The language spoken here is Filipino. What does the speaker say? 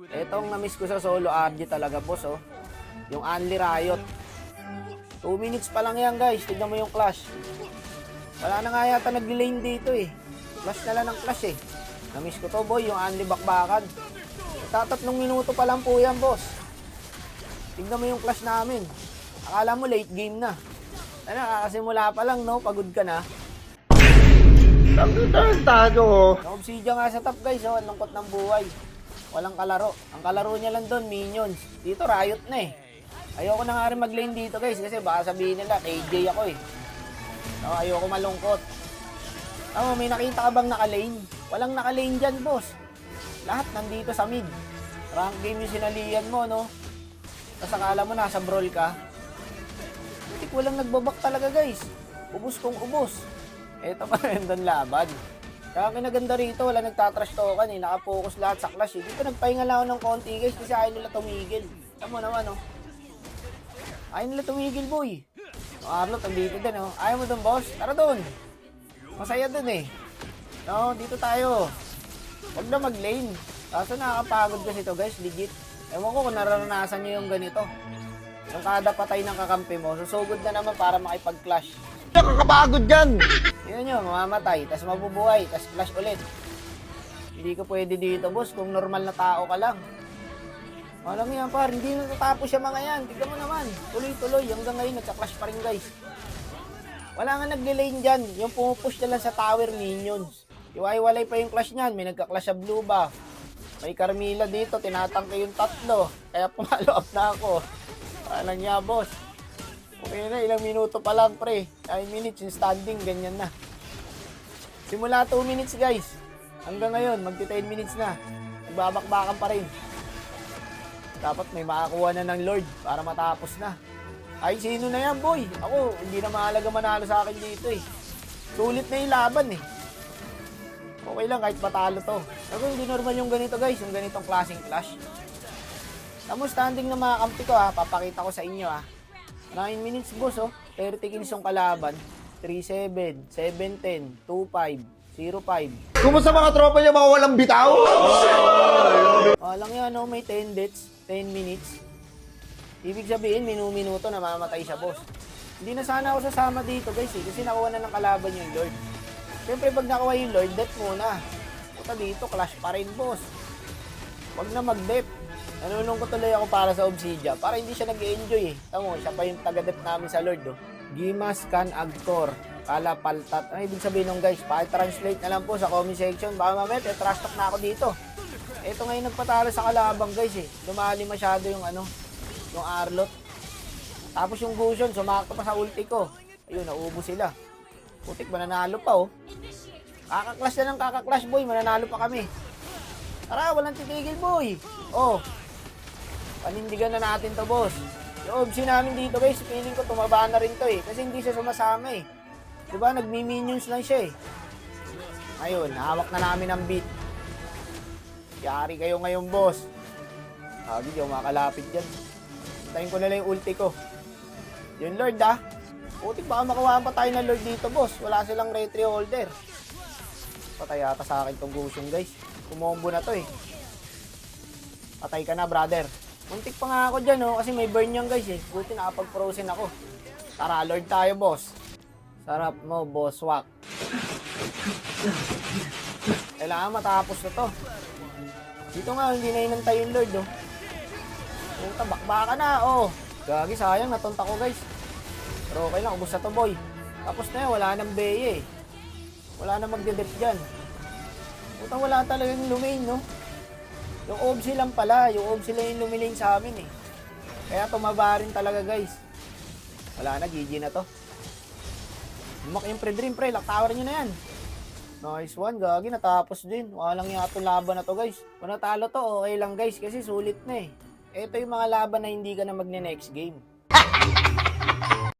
Etong na-miss ko sa solo RG talaga, boss, oh. Yung Only Riot. 2 minutes pa lang yan, guys. Tignan mo yung clash. Wala na nga yata nag-lane dito, eh. Clash na lang ng clash, eh. Na-miss ko to, boy, yung Only Bakbakan. Tatatlong minuto pa lang po yan, boss. Tignan mo yung clash namin. Akala mo late game na. Ano, kakasimula pa lang, no? Pagod ka na. Ang tago, oh. Na-obsidian nga sa top, guys, oh. Ang lungkot ng buhay. Walang kalaro. Ang kalaro niya lang doon, minions. Dito, riot na, eh. Ayoko na nga rin mag-lane dito, guys, kasi baka sabihin nila, KJ ako, eh. So, ayoko malungkot. Tama, may nakita ka bang naka-lane? Walang naka-lane dyan, boss. Lahat nandito sa mid. Rank game yung sinalian mo, no? Tapos akala mo nasa brawl ka. Butik, walang nagbabak talaga, guys. Ubus kong ubus. Eto pa rin doon laban. Kaya kinaganda rito, wala nagtatrash token, eh. Nakapokus lahat sa clash, eh. Dito nagpahinga lang ako ng konti, guys, kasi ayaw nila tumigil. Tama naman, no? Ayaw nila tumigil, boy. Arlot, ang dito din, oh. Ayaw mo doon, boss? Tara doon. Masaya doon, eh. No, dito tayo. Huwag na mag-lane. Kaso nakakapagod kasi ito, guys, legit. Ewan ko kung nararanasan nyo yung ganito. Yung kada patay ng kakampi mo, susugod na naman para makipag-clash. Nakakapagod yan! Yun nyo, mamamatay, tas mabubuhay, tas clash ulit. Hindi ka pwede dito, boss, kung normal na tao ka lang. Alam mo yan, par, hindi natatapos yung mga yan. Tignan mo naman, tuloy-tuloy, hanggang ngayon, nagka-clash pa rin, guys. Wala nga nag-lane dyan, yung pumupush na lang sa tower minions. Iwaiwalay pa yung clash niyan, may nagka-clash sa blue buff. May Carmilla dito, tinatangke yung tatlo. Kaya pumalo up na ako. Alam niya, boss. Okay na, ilang minuto pa lang, pre. 9 minutes yung standing, ganyan na. Simula 2 minutes, guys. Hanggang ngayon, magti 10 minutes na. Nagbabakbakan pa rin. Dapat may makakuha na ng Lord para matapos na. Ay, sino na yan, boy? Ako, hindi na mahalaga manalo sa akin dito, eh. Sulit na yung laban, eh. Okay lang, kahit matalo to. Pero hindi normal yung ganito, guys. Yung ganitong klaseng clash. Tapos standing na mga kampi ko, ha. Papakita ko sa inyo, ha. 9 minutes, boss, oh. 30 kills yung kalaban. 3-7, 7-10, 2-5, 0-5. Kumusta mga tropa niya mga walang bitaw? Alang yan, no? May 10 deaths, 10 minutes. Ibig sabihin, minuto namamatay siya, boss. Hindi na sana ako sasama dito, guys, eh. Kasi nakuha na ng kalaban yung Lord. Siyempre, pag nakuha yung Lord, death muna. Puta dito, clash pa rin, boss. Huwag na mag-death. Nanulungkot tuloy ako para sa Obsidian. Para hindi siya nag-enjoy, eh. Tamo, siya pa yung taga-death namin sa Lord, oh. Gimas kan agtor. Kala paltat. Ano ibig sabihin nung, guys? Pa-translate na lang po sa comment section. Baka mamaya, trash talk na ako dito. Ito ngayon nagpatalo sa kalabang, guys, eh. Lumali masyado yung ano, yung Arlot. Tapos yung Gusion, sumakto pa sa ulti ko. Ayun, nauubos sila. Putik, mananalo pa, oh. Kaka-clash na ng kaka-clash, boy. Mananalo pa kami. Tara, walang titigil, boy. Oh. Panindigan na natin to, boss. Yung obsi namin dito, guys, feeling ko tumaba na rin to, eh. Kasi hindi siya sumasama, eh. Diba, nagmi-minions lang siya, eh. Ayun, hawak na namin ang beat. Yari kayo ngayon, boss. Sabi, di ako makalapit dyan. Tayin ko na lang yung ulti ko. Yung Lord, ah. Putik, baka makawaan pa tayo ng Lord dito, boss. Wala silang retry holder. Patay ata sa akin tong Gusion, guys. Kumombo na to, eh. Patay ka na, brother. Muntik pa nga ako dyan, oh. Kasi may burn yan, guys, eh. Buti nakapag-frozen ako. Tara, Lord tayo, boss. Sarap mo, boss. Wak. Kailangan matapos na to. Dito nga, hindi na inantay yung Lord, oh. Puta, bakbaka na, oh. Gagi, sayang, natunta ko, guys. Pero okay lang, ubos na to, boy. Tapos na yan, wala nang beye, eh. Wala na magde-dep dyan. Puta, wala talagang lumain, no? Yung obsi lang pala, yung obsi lang yung lumilin sa amin, eh. Kaya tumaba rin talaga, guys. Wala na, GG na to. Lumak yung pre-dream, pre. Lock tower nyo na yan. Nice one, gagi, natapos din. Walang yata laban na to, guys. Kung natalo to, okay lang, guys, kasi sulit na, eh. Ito yung mga laban na hindi ka na magne-next game.